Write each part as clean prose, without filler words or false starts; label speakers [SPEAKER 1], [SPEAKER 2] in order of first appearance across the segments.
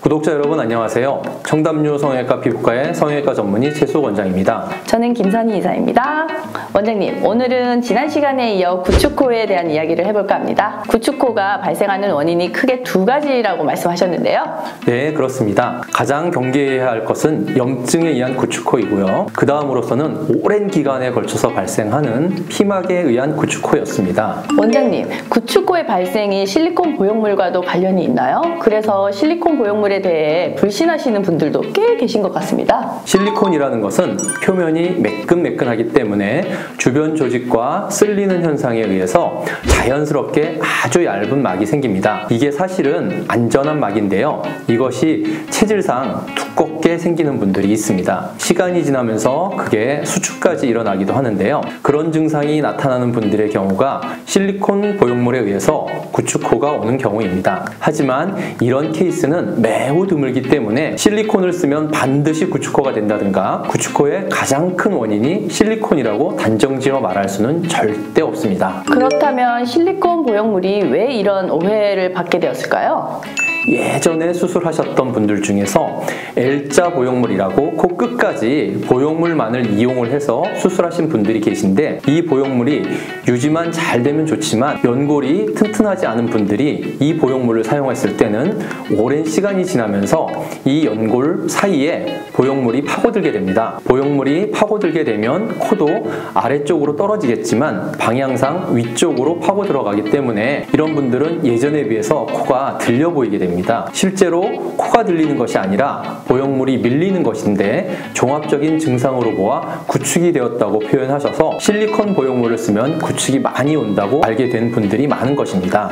[SPEAKER 1] 구독자 여러분 안녕하세요. 청담류 성형외과 피부과의 성형외과 전문의 최수옥 원장입니다.
[SPEAKER 2] 저는 김선희 이사입니다. 원장님, 오늘은 지난 시간에 이어 구축코에 대한 이야기를 해볼까 합니다. 구축코가 발생하는 원인이 크게 두 가지라고 말씀하셨는데요.
[SPEAKER 1] 네, 그렇습니다. 가장 경계해야 할 것은 염증에 의한 구축코이고요. 그 다음으로서는 오랜 기간에 걸쳐서 발생하는 피막에 의한 구축코였습니다.
[SPEAKER 2] 원장님, 구축코의 발생이 실리콘 보형물과도 관련이 있나요? 그래서 실리콘 보형물에 대해 불신하시는 분들도 꽤 계신 것 같습니다.
[SPEAKER 1] 실리콘이라는 것은 표면이 매끈매끈하기 때문에 주변 조직과 쓸리는 현상에 의해서 자연스럽게 아주 얇은 막이 생깁니다. 이게 사실은 안전한 막인데요. 이것이 체질상 두껍게 생기는 분들이 있습니다. 시간이 지나면서 그게 수축까지 일어나기도 하는데요. 그런 증상이 나타나는 분들의 경우가 실리콘 보형물에 의해서 구축코가 오는 경우입니다. 하지만 이런 케이스는 매우 드물기 때문에 실리콘을 쓰면 반드시 구축코가 된다든가 구축코의 가장 큰 원인이 실리콘이라고 단정지어 말할 수는 절대 없습니다.
[SPEAKER 2] 그렇다면 실리콘 보형물이 왜 이런 오해를 받게 되었을까요?
[SPEAKER 1] 예전에 수술하셨던 분들 중에서 L자 보형물이라고 코 끝까지 보형물만을 이용을 해서 수술하신 분들이 계신데, 이 보형물이 유지만 잘 되면 좋지만 연골이 튼튼하지 않은 분들이 이 보형물을 사용했을 때는 오랜 시간이 지나면서 이 연골 사이에 보형물이 파고들게 됩니다. 보형물이 파고들게 되면 코도 아래쪽으로 떨어지겠지만 방향상 위쪽으로 파고 들어가기 때문에 이런 분들은 예전에 비해서 코가 들려 보이게 됩니다. 실제로 코가 들리는 것이 아니라 보형물이 밀리는 것인데 종합적인 증상으로 보아 구축이 되었다고 표현하셔서 실리콘 보형물을 쓰면 구축이 많이 온다고 알게 된 분들이 많은 것입니다.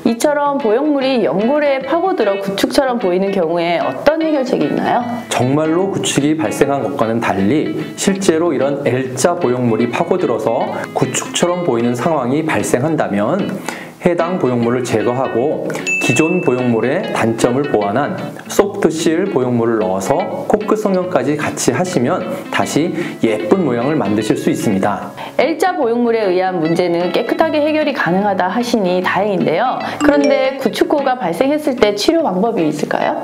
[SPEAKER 2] 이처럼 보형물이 연골에 파고들어 구축처럼 보이는 경우에 어떤 해결책이 있나요?
[SPEAKER 1] 정말로 구축이 발생한 것과는 달리 실제로 이런 L자 보형물이 파고들어서 구축처럼 보이는 상황이 발생한다면 해당 보형물을 제거하고 기존 보형물의 단점을 보완한 소프트실 보형물을 넣어서 코끝 성형까지 같이 하시면 다시 예쁜 모양을 만드실 수 있습니다.
[SPEAKER 2] L자 보형물에 의한 문제는 깨끗하게 해결이 가능하다 하시니 다행인데요. 그런데 구축코가 발생했을 때 치료 방법이 있을까요?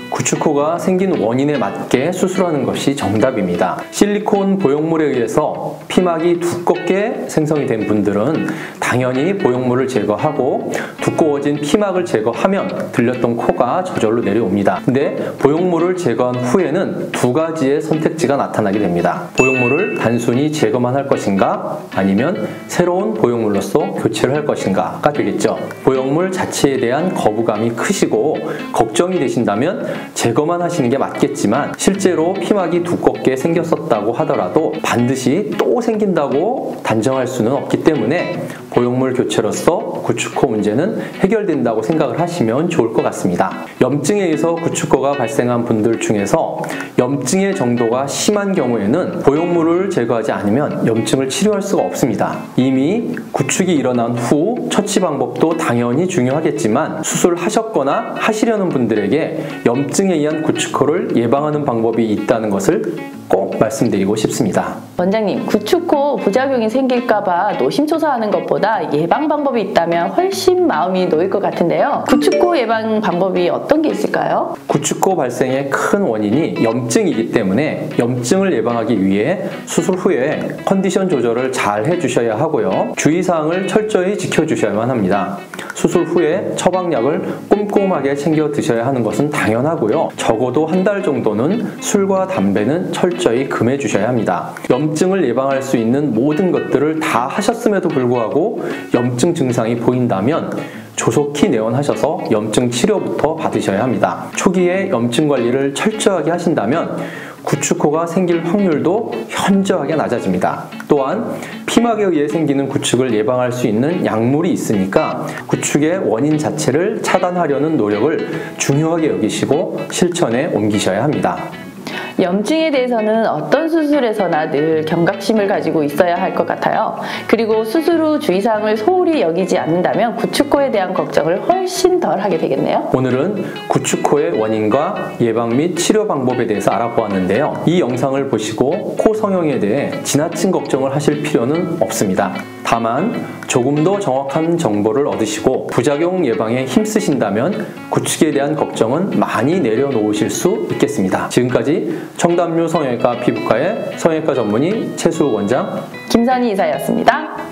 [SPEAKER 1] 구축코가 생긴 원인에 맞게 수술하는 것이 정답입니다. 실리콘 보형물에 의해서 피막이 두껍게 생성이 된 분들은 당연히 보형물을 제거하고 두꺼워진 피막을 제거하면 들렸던 코가 저절로 내려옵니다. 근데 보형물을 제거한 후에는 두 가지의 선택지가 나타나게 됩니다. 보형물을 단순히 제거만 할 것인가, 아니면 새로운 보형물로서 교체를 할 것인가가 되겠죠. 보형물 자체에 대한 거부감이 크시고 걱정이 되신다면 제거만 하시는 게 맞겠지만, 실제로 피막이 두껍게 생겼었다고 하더라도 반드시 또 생긴다고 단정할 수는 없기 때문에 보형물 교체로서 구축코 문제는 해결된다고 생각을 하시면 좋을 것 같습니다. 염증에 의해서 구축코가 발생한 분들 중에서 염증의 정도가 심한 경우에는 보형물을 제거하지 않으면 염증을 치료할 수가 없습니다. 이미 구축이 일어난 후 처치 방법도 당연히 중요하겠지만, 수술하셨거나 하시려는 분들에게 염증에 의한 구축코를 예방하는 방법이 있다는 것을 꼭 말씀드리고 싶습니다.
[SPEAKER 2] 원장님, 구축코 부작용이 생길까봐 노심초사하는 것보다 예방 방법이 있다면 훨씬 마음이 놓일 것 같은데요. 구축코 예방 방법이 어떤 게 있을까요?
[SPEAKER 1] 구축코 발생의 큰 원인이 염증이기 때문에 염증을 예방하기 위해 수술 후에 컨디션 조절을 잘 해주셔야 하고요. 주의사항을 철저히 지켜주셔야만 합니다. 수술 후에 처방약을 꼼꼼하게 챙겨 드셔야 하는 것은 당연하고요. 적어도 한 달 정도는 술과 담배는 철저히 금해 주셔야 합니다. 염증을 예방할 수 있는 모든 것들을 다 하셨음에도 불구하고 염증 증상이 보인다면 조속히 내원하셔서 염증 치료부터 받으셔야 합니다. 초기에 염증 관리를 철저하게 하신다면 구축코가 생길 확률도 현저하게 낮아집니다. 또한 피막에 의해 생기는 구축을 예방할 수 있는 약물이 있으니까 구축의 원인 자체를 차단하려는 노력을 중요하게 여기시고 실천에 옮기셔야 합니다.
[SPEAKER 2] 염증에 대해서는 어떤 수술에서나 늘 경각심을 가지고 있어야 할 것 같아요. 그리고 수술 후 주의사항을 소홀히 여기지 않는다면 구축코에 대한 걱정을 훨씬 덜 하게 되겠네요.
[SPEAKER 1] 오늘은 구축코의 원인과 예방 및 치료 방법에 대해서 알아보았는데요. 이 영상을 보시고 코 성형에 대해 지나친 걱정을 하실 필요는 없습니다. 다만 조금 더 정확한 정보를 얻으시고 부작용 예방에 힘쓰신다면 구축에 대한 걱정은 많이 내려놓으실 수 있겠습니다. 지금까지 청담류 성형외과 피부과의 성형외과 전문의 최수욱 원장,
[SPEAKER 2] 김선희 이사였습니다.